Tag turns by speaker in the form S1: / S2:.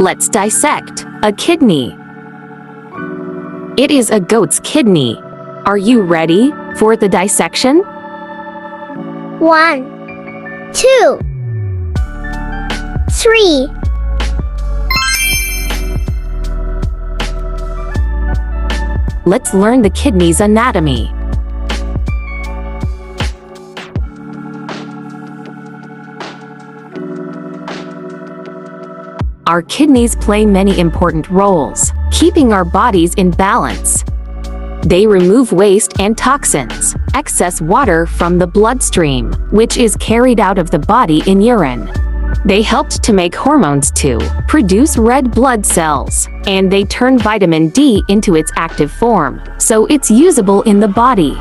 S1: Let's dissect a kidney. It is a goat's kidney. Are you ready for the dissection?
S2: 1, 2, 3.
S1: Let's learn the kidney's anatomy. Our kidneys play many important roles, keeping our bodies in balance. They remove waste and toxins, excess water from the bloodstream, which is carried out of the body in urine. They helped to make hormones to produce red blood cells, and they turn vitamin D into its active form, so it's usable in the body.